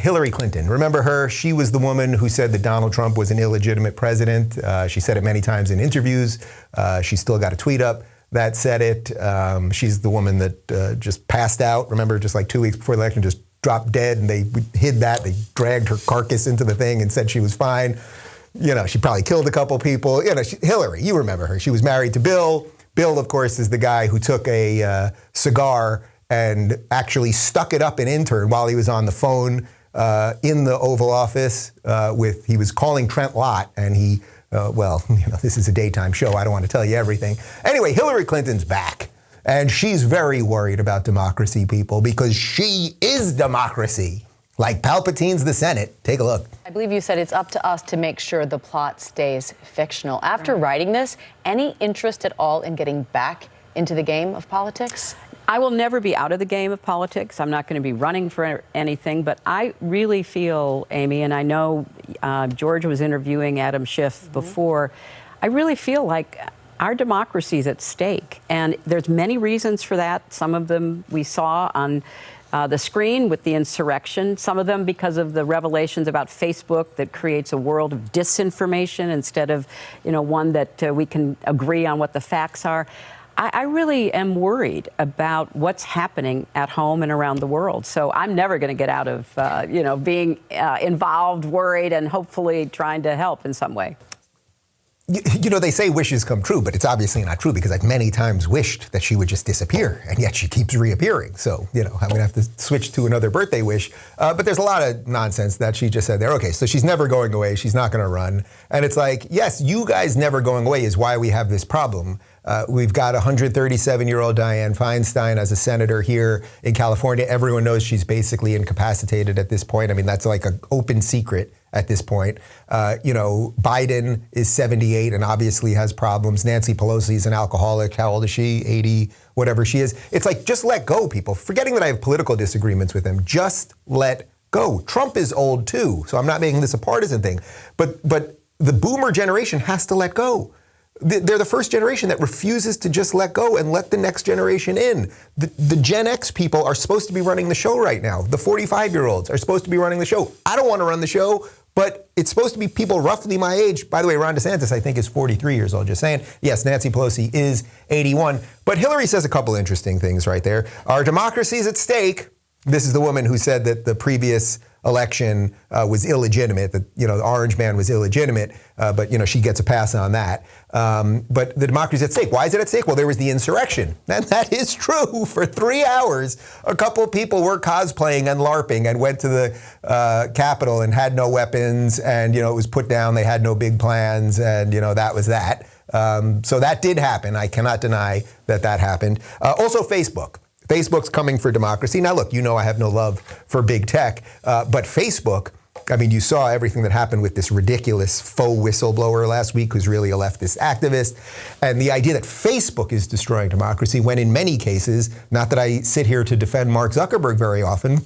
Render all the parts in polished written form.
Hillary Clinton. Remember her? She was the woman who said that Donald Trump was an illegitimate president. She said it many times in interviews. She still got a tweet up that said it. She's the woman that just passed out. Remember, just like 2 weeks before the election, just dropped dead, and they hid that. They dragged her carcass into the thing and said she was fine. You know, she probably killed a couple people. You know, Hillary, you remember her. She was married to Bill. Bill, of course, is the guy who took a cigar and actually stuck it up an intern while he was on the phone in the Oval Office he was calling Trent Lott, and he, this is a daytime show. I don't want to tell you everything. Anyway, Hillary Clinton's back, and she's very worried about democracy, people, because she is democracy. Like Palpatine's the Senate. Take a look. I believe you said it's up to us to make sure the plot stays fictional. After writing this, any interest at all in getting back into the game of politics? I will never be out of the game of politics. I'm not going to be running for anything, but I really feel, Amy, and I know George was interviewing Adam Schiff before, I really feel like our democracy is at stake. And there's many reasons for that. Some of them we saw on the screen with the insurrection, some of them because of the revelations about Facebook that creates a world of disinformation instead of, one that we can agree on what the facts are. I really am worried about what's happening at home and around the world. So I'm never going to get out of, being involved, worried, and hopefully trying to help in some way. They say wishes come true, but it's obviously not true, because I've many times wished that she would just disappear, and yet she keeps reappearing. So, I'm going to have to switch to another birthday wish. But there's a lot of nonsense that she just said there. Okay, so she's never going away. She's not going to run. And it's like, yes, you guys never going away is why we have this problem. We've got 137-year-old Dianne Feinstein as a senator here in California. Everyone knows she's basically incapacitated at this point. I mean, that's like an open secret at this point. Biden is 78 and obviously has problems. Nancy Pelosi is an alcoholic. How old is she? 80, whatever she is. It's like, just let go, people. Forgetting that I have political disagreements with him. Just let go. Trump is old too, so I'm not making this a partisan thing. But the boomer generation has to let go. They're the first generation that refuses to just let go and let the next generation in. The Gen X people are supposed to be running the show right now. The 45-year-olds are supposed to be running the show. I don't want to run the show, but it's supposed to be people roughly my age. By the way, Ron DeSantis, I think, is 43 years old, just saying. Yes, Nancy Pelosi is 81. But Hillary says a couple interesting things right there. Our democracy is at stake. This is the woman who said that the previous election was illegitimate, that, the orange man was illegitimate, but, she gets a pass on that. But the democracy is at stake. Why is it at stake? Well, there was the insurrection. And that is true. For 3 hours, a couple of people were cosplaying and LARPing and went to the Capitol and had no weapons, and, it was put down. They had no big plans, and, that was that. So that did happen. I cannot deny that happened. Also, Facebook. Facebook's coming for democracy. Now, look, I have no love for big tech, but Facebook, I mean, you saw everything that happened with this ridiculous faux whistleblower last week who's really a leftist activist. And the idea that Facebook is destroying democracy, when in many cases, not that I sit here to defend Mark Zuckerberg very often,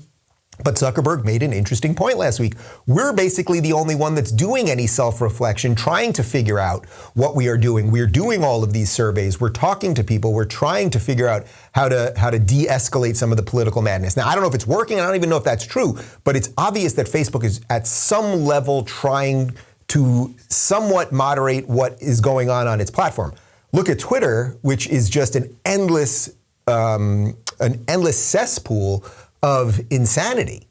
but Zuckerberg made an interesting point last week. We're basically the only one that's doing any self-reflection, trying to figure out what we are doing. We're doing all of these surveys. We're talking to people. We're trying to figure out how to de-escalate some of the political madness. Now, I don't know if it's working. I don't even know if that's true. But it's obvious that Facebook is at some level trying to somewhat moderate what is going on its platform. Look at Twitter, which is just an endless cesspool of insanity.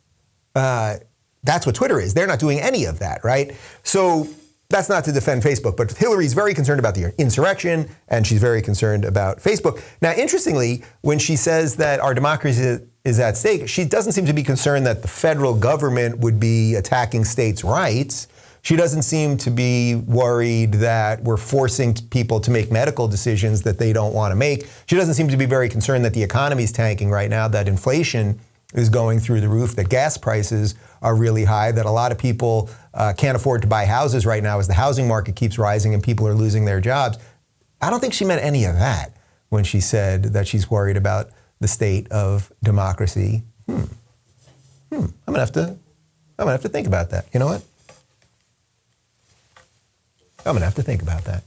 That's what Twitter is. They're not doing any of that, right? So that's not to defend Facebook, but Hillary's very concerned about the insurrection, and she's very concerned about Facebook. Now, interestingly, when she says that our democracy is at stake, she doesn't seem to be concerned that the federal government would be attacking states' rights. She doesn't seem to be worried that we're forcing people to make medical decisions that they don't want to make. She doesn't seem to be very concerned that the economy's tanking right now, that inflation is going through the roof, that gas prices are really high, that a lot of people can't afford to buy houses right now as the housing market keeps rising and people are losing their jobs. I don't think she meant any of that when she said that she's worried about the state of democracy. I'm gonna have to think about that. You know what? I'm gonna have to think about that.